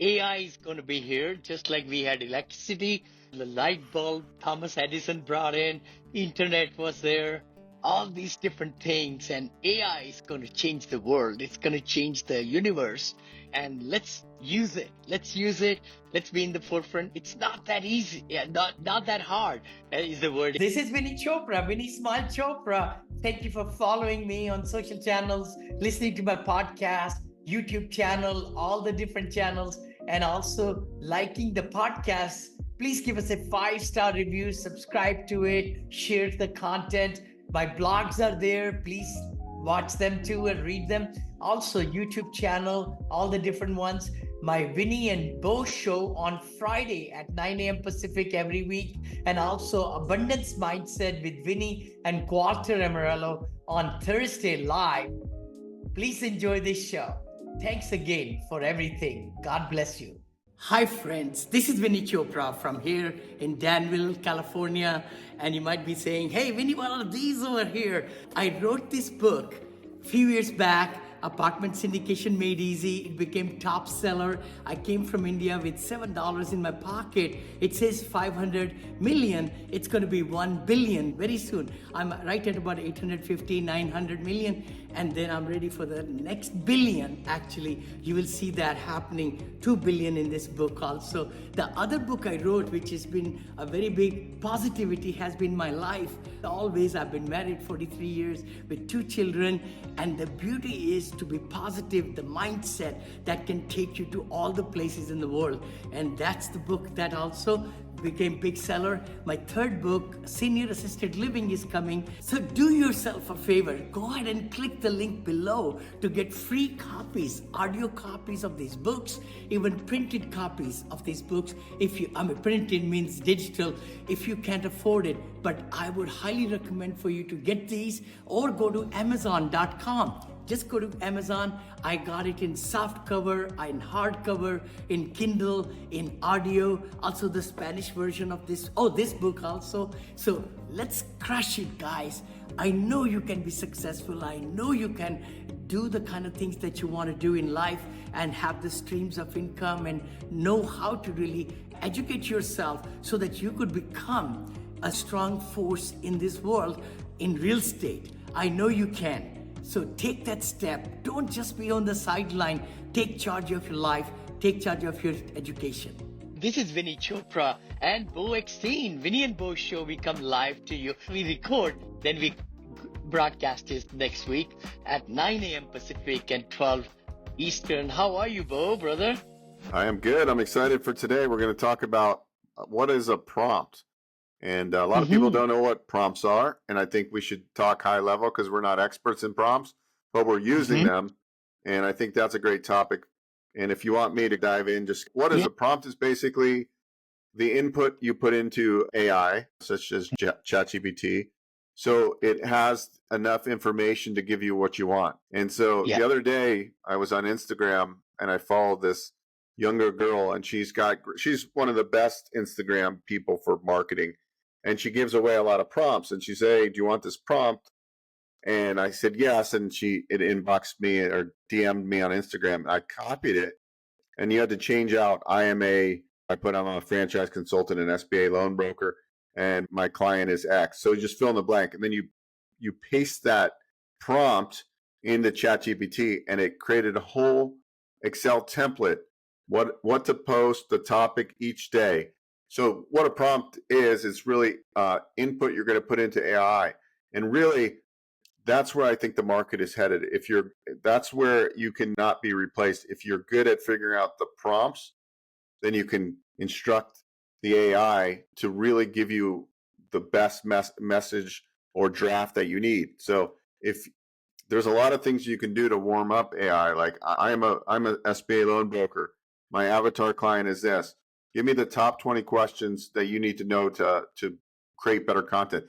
AI is going to be here, just like we had electricity, the light bulb Thomas Edison brought in, internet was there, all these different things, and AI is going to change the world. It's going to change the universe, and let's use it. Let's use it. Let's be in the forefront. It's not that easy. Yeah, not that hard. Is the word. This is Vinny Chopra, Vinny Smile Chopra. Thank you for following me on social channels, listening to my podcast, YouTube channel, all the different channels, and also liking the podcast. Please give us a 5-star review, subscribe to it, share the content. My blogs are there. Please watch them too and read them. Also, YouTube channel, all the different ones. My Vinney and Beau show on Friday at 9 a.m. Pacific every week, and also Abundance Mindset with Vinney and Walter Amarello on Thursday live. Please enjoy this show. Thanks again for everything. God bless you. Hi, friends. This is Vinny Chopra from here in Danville, California. And you might be saying, hey, Vinny, what are these over here? I wrote this book a few years back, Apartment Syndication Made Easy. It became top seller. I came from India with $7 in my pocket. It says 500 million. It's going to be 1 billion very soon. I'm right at about 850, 900 million. And then I'm ready for the next billion. Actually, you will see that happening, 2 billion in this book also. The other book I wrote, which has been a very big positivity, has been my life. Always, I've been married 43 years with 2 children. And the beauty is to be positive, the mindset that can take you to all the places in the world. And that's the book that also became big seller. My third book, Senior Assisted Living, is coming. So do yourself a favor. Go ahead and click the link below to get free copies, audio copies of these books, even printed copies of these books. Printed means digital if you can't afford it. But I would highly recommend for you to get these, or go to Amazon.com. Just go to Amazon. I got it in soft cover, in hardcover, in Kindle, in audio, also the Spanish version of this book also. So let's crush it, guys. I know you can be successful. I know you can do the kind of things that you want to do in life and have the streams of income and know how to really educate yourself so that you could become a strong force in this world in real estate. I know you can. So take that step. Don't just be on the sideline. Take charge of your life. Take charge of your education. This is Vinny Chopra and Beau Extreme. Vinny and Beau show, we come live to you. We record, then we broadcast it next week at 9 a.m. Pacific and 12 Eastern. How are you, Beau, brother? I am good. I'm excited for today. We're going to talk about what is a prompt. And a lot of people don't know what prompts are. And I think we should talk high level because we're not experts in prompts, but we're using them. And I think that's a great topic. And if you want me to dive in, just what is a prompt is basically the input you put into AI, such as ChatGPT. So it has enough information to give you what you want. And so the other day I was on Instagram and I followed this younger girl, and she's one of the best Instagram people for marketing. And she gives away a lot of prompts. And she said, hey, do you want this prompt? And I said, yes. And it inboxed me or DM'd me on Instagram. I copied it. And you had to change out, I'm a franchise consultant and SBA loan broker, and my client is X. So you just fill in the blank. And then you paste that prompt into ChatGPT, and it created a whole Excel template, what to post, the topic each day. So what a prompt is, it's really input you're going to put into AI. And really, that's where I think the market is headed. That's where you cannot be replaced. If you're good at figuring out the prompts, then you can instruct the AI to really give you the best message or draft that you need. So if there's a lot of things you can do to warm up AI, like I'm a SBA loan broker. My avatar client is this. Give me the top 20 questions that you need to know to create better content.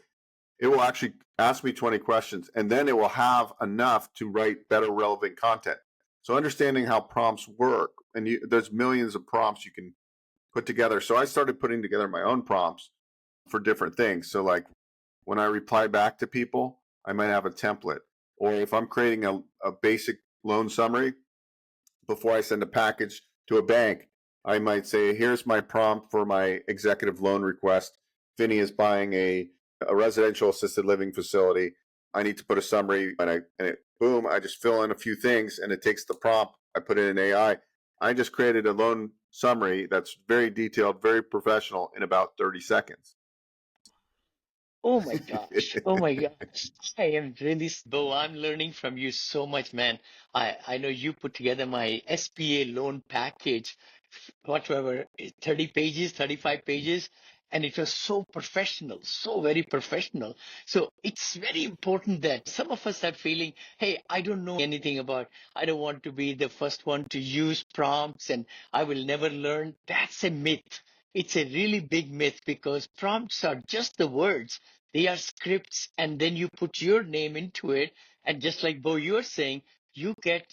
It will actually ask me 20 questions, and then it will have enough to write better relevant content. So understanding how prompts work, and there's millions of prompts you can put together. So I started putting together my own prompts for different things. So like when I reply back to people, I might have a template. Or if I'm creating a basic loan summary before I send a package to a bank, I might say, here's my prompt for my executive loan request. Vinney is buying a residential assisted living facility. I need to put a summary, boom, I just fill in a few things and it takes the prompt. I put it in AI. I just created a loan summary that's very detailed, very professional in about 30 seconds. Oh my gosh. Oh my gosh. I am really, Bo, I'm learning from you so much, man. I know you put together my SPA loan package, whatever, 30 pages, 35 pages, and it was so professional, so very professional. So it's very important that some of us are feeling, hey, I don't know anything about, I don't want to be the first one to use prompts and I will never learn. That's a myth. It's a really big myth because prompts are just the words. They are scripts, and then you put your name into it. And just like Bo, you're saying, you get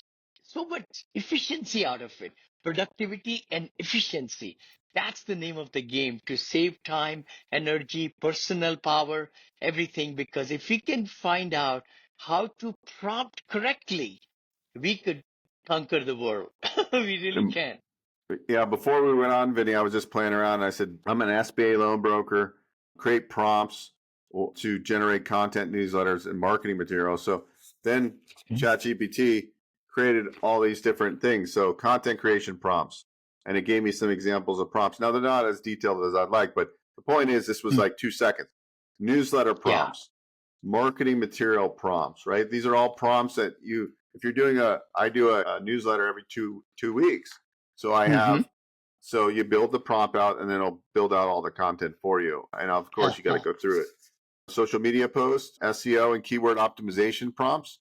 so much efficiency out of it. Productivity and efficiency. That's the name of the game, to save time, energy, personal power, everything. Because if we can find out how to prompt correctly, we could conquer the world. We really And can. yeah, before we went on, Vinny, I was just playing around. I said, I'm an SBA loan broker, create prompts to generate content newsletters and marketing materials. So then ChatGPT created all these different things. So content creation prompts. And it gave me some examples of prompts. Now, they're not as detailed as I'd like, but the point is, this was like 2 seconds. Newsletter Yeah. prompts, marketing material prompts, right? These are all prompts that if you're doing I do a newsletter every two weeks. So I Mm-hmm. have, so you build the prompt out and then it'll build out all the content for you. And of course, you got to go through it. Social media posts, SEO, and keyword optimization prompts.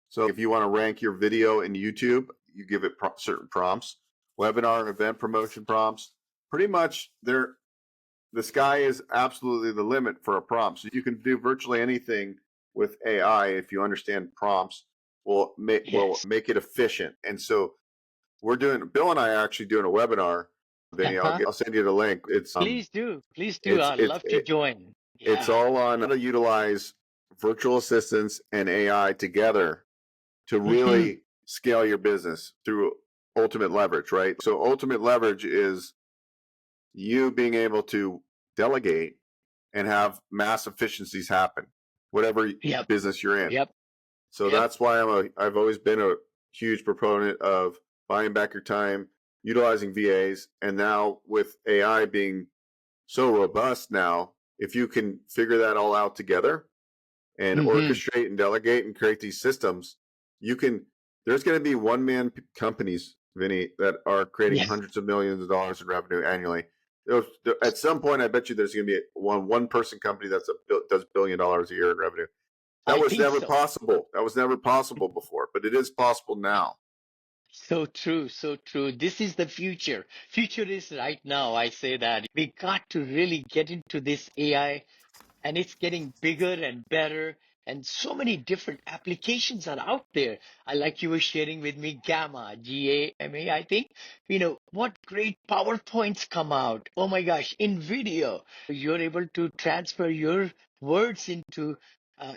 So if you want to rank your video in YouTube, you give it certain prompts. Webinar and event promotion prompts. Pretty much, the sky is absolutely the limit for a prompt. So you can do virtually anything with AI if you understand prompts. Will make Yes. it efficient. And so Bill and I are actually doing a webinar. Vinny, Uh-huh. I'll send you the link. Please do. Please do. It's I'd it's love to join. it's Yeah. all on how to utilize virtual assistants and AI together to Hmm. really scale your business through ultimate leverage, right? So ultimate leverage is you being able to delegate and have mass efficiencies happen, whatever Yep. business you're in. Yep. So Yep. that's why I've always been a huge proponent of buying back your time, utilizing VAs, and now with AI being so robust now, if you can figure that all out together and Hmm. orchestrate and delegate and create these systems, you can. There's going to be one-man companies, Vinny, that are creating Yes. hundreds of millions of dollars in revenue annually. At some point, I bet you there's going to be one-person company does $1 billion a year in revenue. That I was think never so. possible. That was never possible before, but it is possible now. So true. So true. This is the future. Future is right now. I say that we got to really get into this AI, and it's getting bigger and better, and so many different applications are out there. I like you were sharing with me Gamma, GAMA, I think. What great PowerPoints come out. Oh my gosh, in video you're able to transfer your words into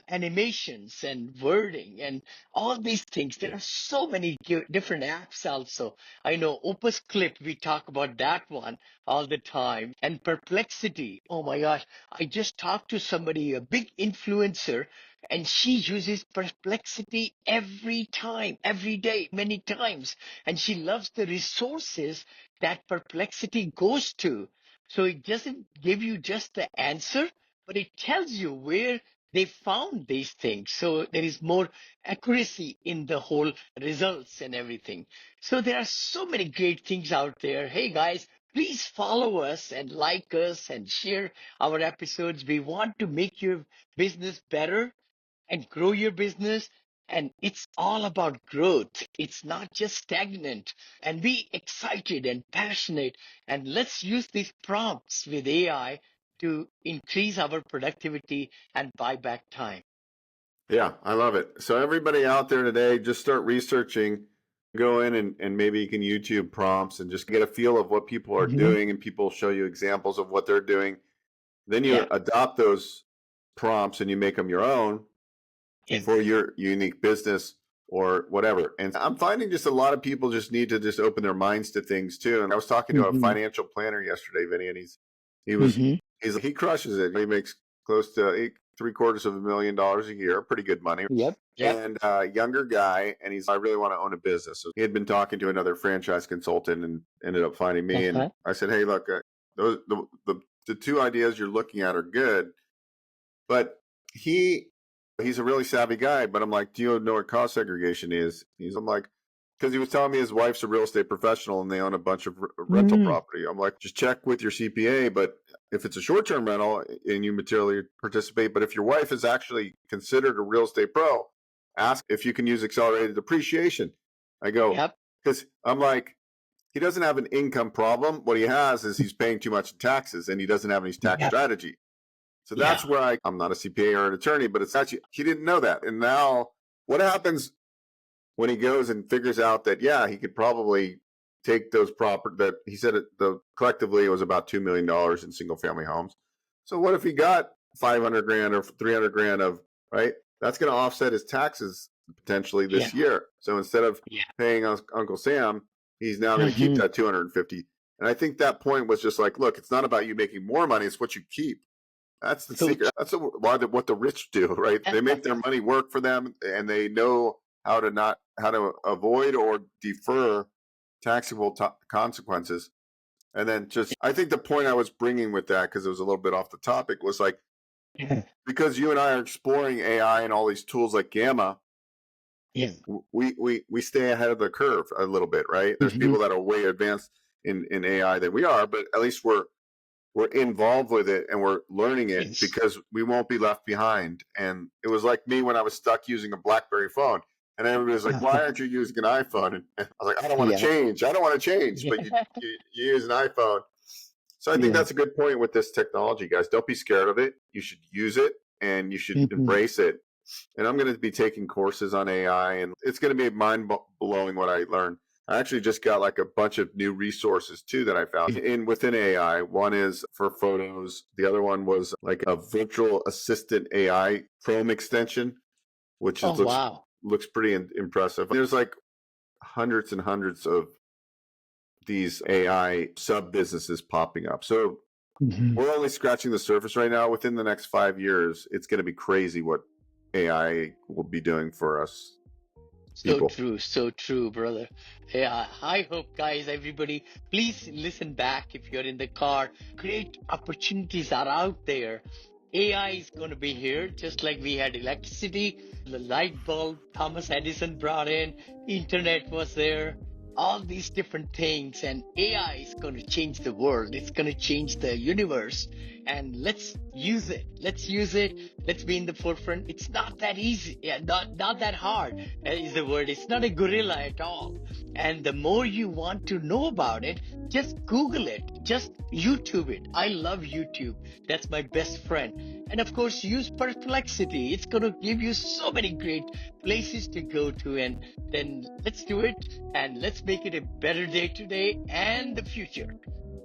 animations and wording and all these things. There are so many different apps also. I know Opus Clip, we talk about that one all the time. And Perplexity, oh my gosh, I just talked to somebody, a big influencer, and she uses Perplexity every time, every day, many times. And she loves the resources that Perplexity goes to. So it doesn't give you just the answer, but it tells you where they found these things. So there is more accuracy in the whole results and everything. So there are so many great things out there. Hey guys, please follow us and like us and share our episodes. We want to make your business better and grow your business. And it's all about growth. It's not just stagnant. And be excited and passionate. And let's use these prompts with AI to increase our productivity and buy back time. Yeah, I love it. So everybody out there today, just start researching. Go in and maybe you can YouTube prompts and just get a feel of what people are Mhm. doing, and people show you examples of what they're doing. Then you Yeah. adopt those prompts and you make them your own for Yes. your unique business. or whatever. And I'm finding just a lot of people just need to just open their minds to things too. And I was talking to a Mm-hmm. financial planner yesterday, Vinny, and Mm-hmm. he crushes it. He makes close to $750,000 a year, pretty good money. Yep. Yep. And younger guy, and I really want to own a business. So he had been talking to another franchise consultant and ended up finding me. And Uh-huh. I said, hey, look, the two ideas you're looking at are good, but he's a really savvy guy. But I'm like, do you know what cost segregation is? I'm like, because he was telling me his wife's a real estate professional and they own a bunch of rental Mm-hmm. property. I'm like, just check with your CPA. But if it's a short-term rental and you materially participate, but if your wife is actually considered a real estate pro, ask if you can use accelerated depreciation. I go, Yep. because I'm like, he doesn't have an income problem. What he has is he's paying too much in taxes and he doesn't have any tax Yep. strategy. So Yeah. that's where I'm not a CPA or an attorney, but it's actually, he didn't know that. And now what happens when he goes and figures out that, yeah, he could probably take those property that he said collectively it was about $2 million in single family homes. So what if he got 500 grand or 300 grand of, right? That's going to offset his taxes potentially this Yeah. year. So instead of Yeah. paying Uncle Sam, he's now going to keep Mm-hmm. that 250. And I think that point was just like, look, it's not about you making more money. It's what you keep. That's the So secret. That's what the rich do, right? They make their money work for them and they know how to avoid or defer taxable consequences. And then I think the point I was bringing with that, because it was a little bit off the topic, was like, because you and I are exploring AI and all these tools like Gamma, yeah. we stay ahead of the curve a little bit, right? There's Mm-hmm. people that are way advanced in AI than we are, but at least we're involved with it and we're learning it Yes. because we won't be left behind. And it was like me when I was stuck using a BlackBerry phone. And everybody was like, why aren't you using an iPhone? And I was like, I don't want to Yeah. change. I don't want to change. But you use an iPhone. So I think Yeah. that's a good point with this technology, guys. Don't be scared of it. You should use it and you should Mm-hmm. embrace it. And I'm going to be taking courses on AI, and it's going to be mind-blowing what I learned. I actually just got like a bunch of new resources too that I found within AI. One is for photos. The other one was like a virtual assistant AI Chrome extension, which Oh, wow. looks pretty impressive. There's like hundreds and hundreds of these AI sub businesses popping up. So Mm-hmm. we're only scratching the surface right now. Within the next 5 years, it's going to be crazy what AI will be doing for us people. So true, brother. Yeah, I hope, guys, everybody, please listen back if you're in the car. Great opportunities are out there. AI is going to be here, just like we had electricity, the light bulb Thomas Edison brought in, internet was there, all these different things, and AI is going to change the world. It's going to change the universe, and let's use it. Let's use it. Let's be in the forefront. It's not that easy. Yeah, not that hard is the word. It's not a gorilla at all. And the more you want to know about it, just Google it. Just YouTube it. I love YouTube. That's my best friend. And of course, use Perplexity. It's going to give you so many great places to go to. And then let's do it. And let's make it a better day today and the future.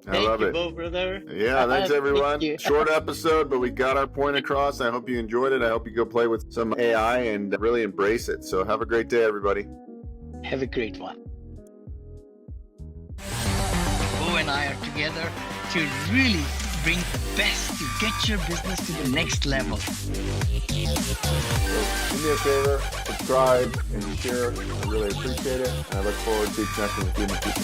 I Thank love you, it. Beau, brother. Yeah, thanks everyone. Thank you. Short episode, but we got our point across. I hope you enjoyed it. I hope you go play with some AI and really embrace it. So have a great day, everybody. Have a great one. Beau and I are together to really bring the best to get your business to the next level. Do me a favor, subscribe and share. I really appreciate it. And I look forward to connecting with you in the future.